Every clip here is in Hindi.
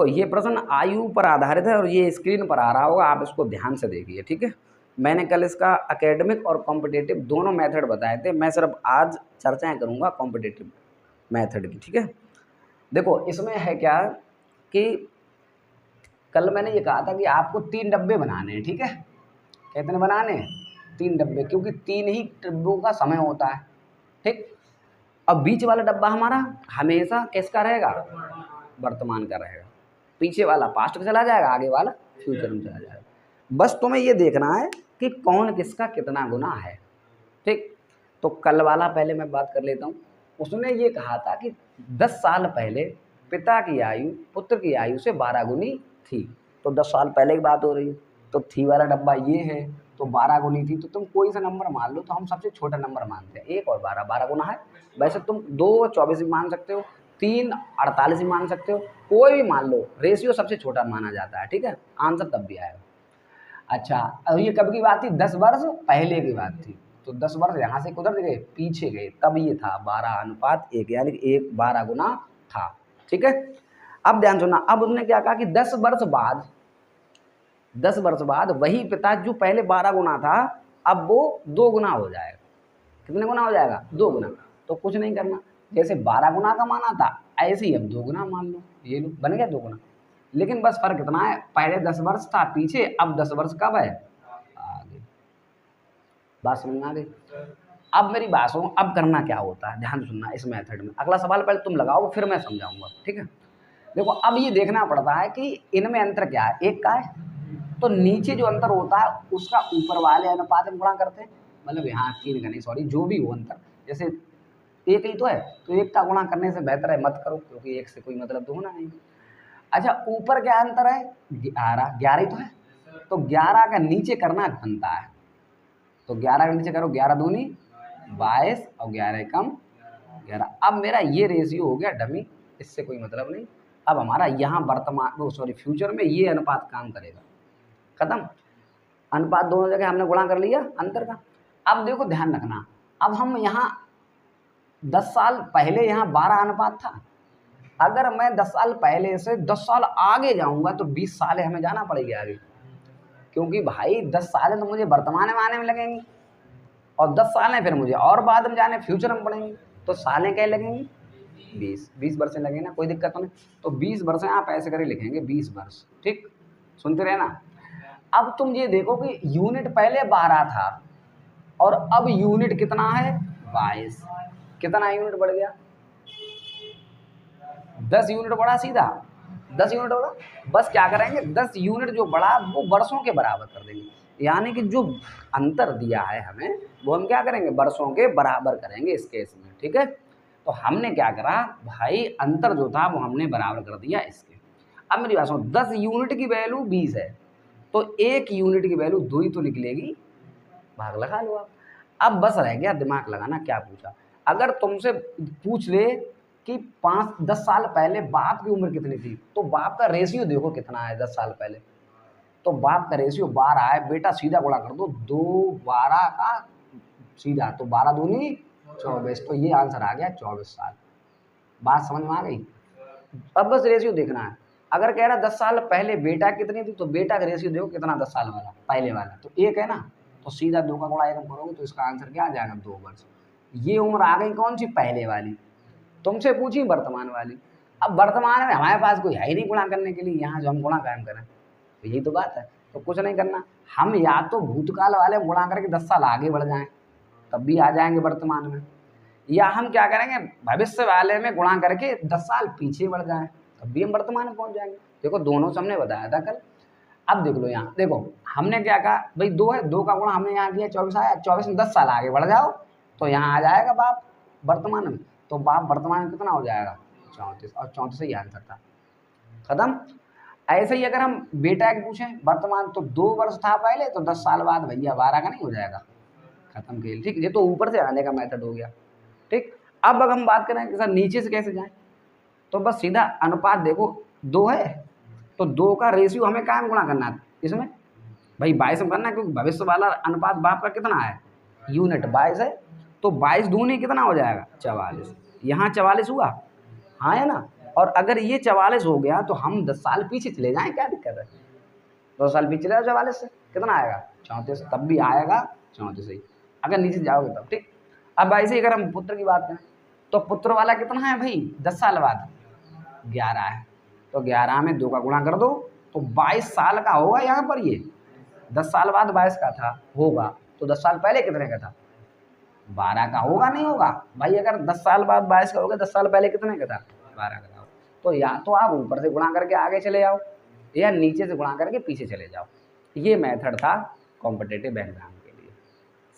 देखो ये प्रश्न आयु पर आधारित है और ये स्क्रीन पर आ रहा होगा, आप इसको ध्यान से देखिए, ठीक है। मैंने कल इसका एकेडमिक और कॉम्पिटिटिव दोनों मेथड बताए थे, मैं सिर्फ आज चर्चाएं करूंगा कॉम्पिटिटिव मेथड की, ठीक है। देखो इसमें है क्या कि कल मैंने ये कहा था कि आपको 3 डब्बे बनाने हैं, ठीक है। कितने बनाने हैं? 3 डब्बे, क्योंकि 3 ही डब्बों का समय होता है, ठीक। अब बीच वाला डब्बा हमारा हमेशा किसका रहेगा? वर्तमान का रहेगा। पीछे वाला पास्ट में चला जाएगा, आगे वाला फ्यूचर में चला जाएगा। बस तुम्हें ये देखना है कि कौन किसका कितना गुना है, ठीक। तो कल वाला पहले मैं बात कर लेता हूँ। उसने ये कहा था कि 10 साल पहले पिता की आयु पुत्र की आयु से 12 गुनी थी। तो 10 साल पहले की बात हो रही है, तो थी वाला डब्बा ये है, तो 12 गुनी थी। तो तुम कोई सा नंबर मान लो, तो हम सबसे छोटा नंबर मानते हैं 1 और 12, 12 गुना है। वैसे तुम 2 और 24 भी मान सकते हो, 3 48 भी मान सकते हो, कोई भी मान लो, रेशियो सबसे छोटा माना जाता है, ठीक है। आंसर तब भी आएगा। अच्छा, अब ये कब की बात थी? 10 वर्ष पहले की बात थी। तो 10 वर्ष यहाँ से किधर गए? पीछे गए, तब ये था 12:1, यानी कि 1 12 गुना था, ठीक है। अब ध्यान सुनना, अब उसने क्या कहा कि 10 वर्ष बाद वही पिता जो पहले 12 गुना था, अब वो 2 गुना हो जाएगा। कितने गुना हो जाएगा? 2 गुना। तो कुछ नहीं करना, जैसे 12 गुना का माना था, ऐसे ही अब 2 गुना मान लो, ये लो बन गया 2 गुना। लेकिन बस फर्क इतना है, पहले 10 वर्ष था पीछे, अब 10 वर्ष कब है? आगे। बात समझ में आ गई? अब मेरी बात सुनो, अब करना क्या होता है, ध्यान सुनना इस मेथड में। अगला सवाल पहले तुम लगाओ, फिर मैं समझाऊंगा, ठीक है। देखो अब ये देखना पड़ता है कि इनमें अंतर क्या है। एक का है, तो नीचे जो अंतर होता है उसका ऊपर वाले अनुपात में गुणा करते हैं। मतलब यहाँ 3 का नहीं, सॉरी, जो भी हो अंतर, जैसे 1 ही तो है, तो 1 का गुणा करने से बेहतर है मत करो, क्योंकि 1 से कोई मतलब तो होना नहीं। अच्छा, ऊपर क्या अंतर है? 11 ही तो है, तो 11 का नीचे करना बनता है। तो 11 का नीचे करो, 11 दूनी 22 और 11 कम 11। अब मेरा ये रेशियो हो गया डमी, इससे कोई मतलब नहीं। अब हमारा यहाँ वर्तमान फ्यूचर में ये अनुपात काम करेगा। खत्म। अनुपात दोनों जगह हमने गुणा कर लिया अंतर का। अब देखो ध्यान रखना, अब हम यहाँ 10 साल पहले यहाँ 12 अनुपात था। अगर मैं 10 साल पहले से 10 साल आगे जाऊंगा तो 20 साल हमें जाना पड़ेगा आगे, क्योंकि भाई 10 साल तो मुझे वर्तमान में आने में लगेंगी और 10 सालें फिर मुझे और बाद में जाने फ्यूचर में पड़ेंगी। तो सालें क्या लगेंगी? 20 वर्ष लगेंगे ना, कोई दिक्कत तो नहीं। तो 20 वर्ष आप ऐसे करके लिखेंगे 20 वर्ष, ठीक। सुनते रहना। अब तुम ये देखो कि यूनिट पहले 12 था और अब यूनिट कितना है? 22। कितना यूनिट बढ़ गया? 10 यूनिट बढ़ा, सीधा 10 यूनिट बढ़ा। बस क्या करेंगे, 10 यूनिट जो बढ़ा वो वर्षों के बराबर कर देंगे, यानी कि जो अंतर दिया है हमें वो हम क्या करेंगे? वर्षों के बराबर करेंगे इस केस में, ठीक है। तो हमने क्या करा भाई, अंतर जो था वो हमने बराबर कर दिया इसके। अब मेरी बात सुनो, 10 यूनिट की वैल्यू 20 है, तो 1 यूनिट की वैल्यू 2 ही तो निकलेगी, भाग लगा लो आप। अब बस रह गया दिमाग लगाना, क्या पूछा। अगर तुमसे पूछ ले कि 10 साल पहले बाप की उम्र कितनी थी, तो बाप का रेशियो देखो कितना है 10 साल पहले। तो बाप का रेशियो 12 है, बेटा सीधा गुणा कर दो, 2 12 का सीधा, तो 12 दूनी 24, तो ये आंसर आ गया 24 साल। बात समझ में आ गई? अब बस रेशियो देखना है। अगर कह रहा 10 साल पहले बेटा कितनी थी, तो बेटा का रेशियो देखो कितना 10 साल वाला पहले वाला, तो 1 है ना, तो सीधा 2 का गुणा 1 करोगे तो इसका आंसर क्या आ जाएगा? 2 वर्ष। ये उम्र आ गई कौन सी? पहले वाली। तुमसे पूछी वर्तमान वाली। अब वर्तमान में हमारे पास कोई है ही नहीं गुणा करने के लिए, यहाँ जो हम गुणा कायम करें, तो यही तो बात है। तो कुछ नहीं करना, हम या तो भूतकाल वाले गुणा करके 10 साल आगे बढ़ जाएं, तब भी आ जाएंगे वर्तमान में, या हम क्या करेंगे, भविष्य वाले में गुणा करके 10 साल पीछे बढ़ जाएं, तब भी हम वर्तमान में पहुंच जाएंगे। देखो दोनों से हमने बताया था कल। अब देख लो यहाँ, देखो हमने क्या कहा भाई, 2 है, 2 का गुणा हमने यहाँ किया 24 आया, 24 में 10 साल आगे बढ़ जाओ तो यहाँ आ जाएगा बाप वर्तमान में। तो बाप वर्तमान में कितना हो जाएगा? 34, और 34 ही आंसर था। खत्म। ऐसे ही अगर हम बेटा के पूछें वर्तमान, तो 2 वर्ष था पहले, तो 10 साल बाद भैया 12 का नहीं हो जाएगा? खत्म खेल, ठीक। ये तो ऊपर से आने का मेथड हो गया, ठीक। अब अगर हम बात करें कि सर नीचे से कैसे जाएं, तो बस सीधा अनुपात देखो, 2 है, तो 2 का रेशियो हमें कायम गुणा करना है इसमें भाई 22 में करना है, क्योंकि भविष्य वाला अनुपात बाप का कितना है? यूनिट 22 है, तो 22 दूनी कितना हो जाएगा? 44। यहाँ 44 हुआ, हाँ है ना, और अगर ये 44 हो गया तो हम 10 साल पीछे चले जाएं, क्या दिक्कत है? 2 साल पीछे चले जाओ 44 से, कितना आएगा? 34, तब भी आएगा 34 ही, अगर नीचे जाओगे तब। ठीक, अब ऐसे ही अगर हम पुत्र की बात करें तो पुत्र वाला कितना है भाई? 10 साल बाद 11 है, तो 11 में 2 का गुणा कर दो तो 22 साल का होगा यहाँ पर। ये 10 साल बाद 22 का था होगा, तो 10 साल पहले कितने का था? 12 का होगा, नहीं होगा भाई? अगर 10 साल बाद 22 का होगा, 10 साल पहले कितने का था? 12 का था। तो या तो आप ऊपर से गुणा करके आगे चले जाओ या नीचे से गुणा करके पीछे चले जाओ। ये मेथड था कॉम्पिटिटिव एग्जाम के लिए।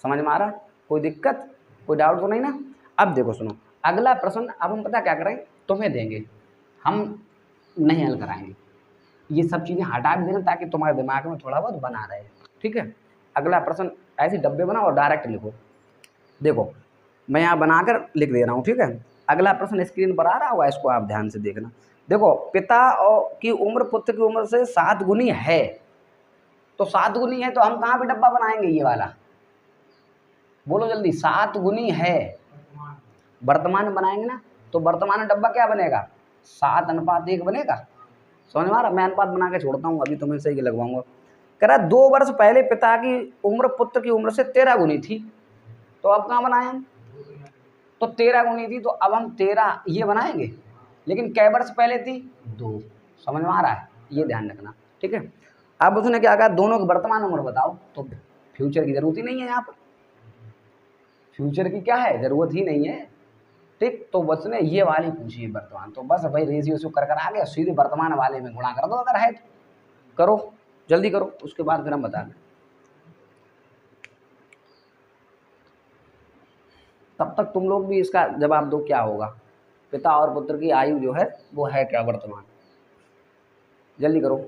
समझ में आ रहा? कोई दिक्कत, कोई डाउट तो नहीं ना? अब देखो सुनो, अगला प्रश्न अब हम पता क्या करेंगे, तुम्हें देंगे, हम नहीं हल कराएंगे। ये सब चीज़ें हटा भी देना ताकि तुम्हारे दिमाग में थोड़ा बहुत बना रहे। ठीक है, अगला प्रश्न ऐसे डब्बे बनाओ और डायरेक्ट लिखो। देखो मैं यहाँ बनाकर लिख दे रहा हूँ। ठीक है, अगला प्रश्न स्क्रीन पर आ रहा होगा, इसको आप ध्यान से देखना। देखो, पिता और की उम्र पुत्र की उम्र से 7 गुनी है, तो 7 गुनी है तो हम कहाँ पे डब्बा बनाएंगे? ये वाला बोलो जल्दी। 7 गुनी है, वर्तमान बनाएंगे ना, तो वर्तमान डब्बा क्या बनेगा? 7:1 बनेगा। समझ में आ रहा? मैं अनुपात बना के छोड़ता हूँ, अभी तुम्हें सही लगवाऊंगा। कह रहा 2 वर्ष पहले पिता की उम्र पुत्र की उम्र से 13 गुनी थी, तो अब कहाँ बनाए हम? तो 13 गुनी थी, तो अब हम 13 ये बनाएंगे, लेकिन कै वर्ष पहले थी? 2। समझ में आ रहा है? ये ध्यान रखना। ठीक है, अब उसने क्या कहा? दोनों की वर्तमान उम्र बताओ, तो फ्यूचर की जरूरत ही नहीं है यहाँ पर। फ्यूचर की क्या है, जरूरत ही नहीं है। ठीक, तो बस ने ये वाली पूछी है वर्तमान, तो बस भाई रेशियो से कर आ गया, सीधे वर्तमान वाले में गुणा कर दो अगर है तो। करो, जल्दी करो, उसके बाद फिर हम बता दें। तब तक तुम लोग भी इसका जवाब दो, क्या होगा? पिता और पुत्र की आयु जो है वो है क्या वर्तमान? जल्दी करो।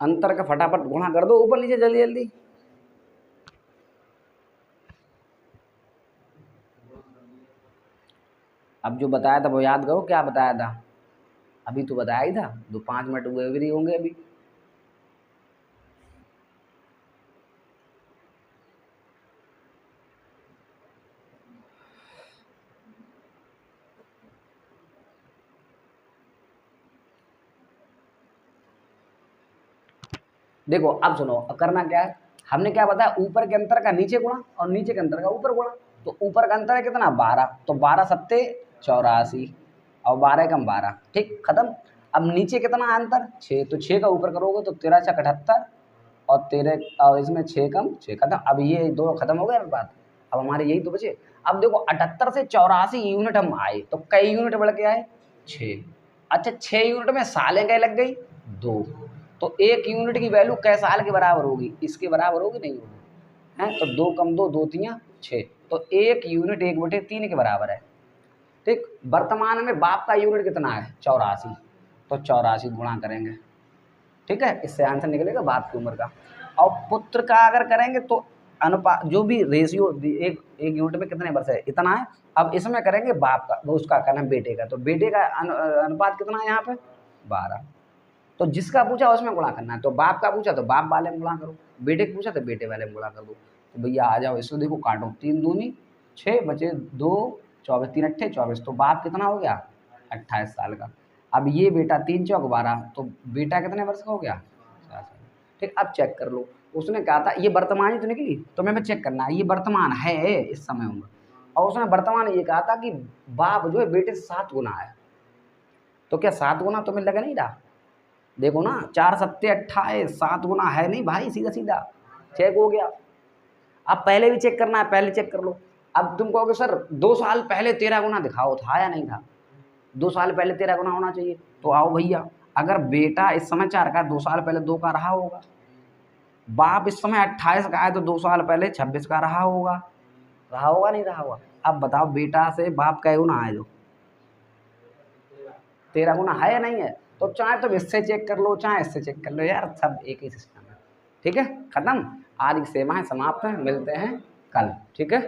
अंतर का फटाफट गुणा कर दो ऊपर नीचे, जल्दी जल्दी। अब जो बताया था वो याद करो, क्या बताया था? अभी तो बताया ही था, 5 मिनट हुए भी नहीं होंगे अभी। देखो अब सुनो, अब करना क्या है, हमने क्या बताया? ऊपर के अंतर का नीचे गुणा और नीचे के अंतर का ऊपर गुणा। तो ऊपर का अंतर है कितना? 12, तो 12 सत्ते 84 और 12 कम 12। ठीक, खत्म। अब नीचे कितना अंतर? 6, तो 6 का ऊपर करोगे तो 13 × 78 और 13 और इसमें 6 कम 6, खत्म। अब ये दो खत्म हो गया बात, अब हमारे यही तो बचे। अब देखो 78 से 84 यूनिट हम आए, तो कई यूनिट बढ़ के आए? 6। अच्छा, 6 यूनिट में सालें कई लग गई? 2। तो 1 यूनिट की वैल्यू कै साल के बराबर होगी? इसके बराबर होगी, नहीं होगी? हैं, तो 2 कम 2, 2 3 6, तो 1 यूनिट 1/3 के बराबर है। ठीक, वर्तमान में बाप का यूनिट कितना है? 84, तो 84 गुणा करेंगे। ठीक है, इससे आंसर निकलेगा बाप की उम्र का। और पुत्र का अगर करेंगे तो अनुपात, जो भी रेशियो एक यूनिट में कितने वर्ष है इतना है। अब इसमें करेंगे बाप का, वो उसका करना बेटे का, तो बेटे का अनुपात कितना है यहाँ पे? 12। तो जिसका पूछा उसमें गुणा करना है, तो बाप का पूछा तो बाप वाले में गुणा करो, बेटे का पूछा तो बेटे वाले में गुणा कर दो। तो भैया आ जाओ, इसको देखो काटो, 3 दूनी 6 बचे 2, 24 3 अट्ठे 24, तो बाप कितना हो गया? 28 साल का। अब ये बेटा 3 चौक 12, तो बेटा कितने वर्ष का हो गया? 4 साल। ठीक, अब चेक कर लो, उसने कहा था ये वर्तमान ही तो निकली, तो मैं चेक करना है ये वर्तमान है इस समय उम्र, और उसने वर्तमान ये कहा था कि बाप जो है बेटे से 7 गुना है, तो क्या 7 गुना तुम्हें लग नहीं रहा? देखो ना, 4 सत्ते 28, 7 गुना है नहीं भाई, सीधा सीधा चेक हो गया। अब पहले भी चेक करना है, पहले चेक कर लो। अब तुम कहोगे सर 2 साल पहले 13 गुना दिखाओ, था या नहीं था? 2 साल पहले 13 गुना होना चाहिए, तो आओ भैया, अगर बेटा इस समय 4 का 2 साल पहले 2 का रहा होगा, बाप इस समय 28 का है तो 2 साल पहले 26 का रहा होगा नहीं रहा होगा? अब बताओ बेटा से बाप का गुना है, जो 13 गुना है या नहीं है? तो चाहे तुम इससे चेक कर लो चाहे इससे चेक कर लो यार, सब एक ही सिस्टम है। ठीक है, खत्म। आज की सेवाएं समाप्त हैं, मिलते हैं कल। ठीक है।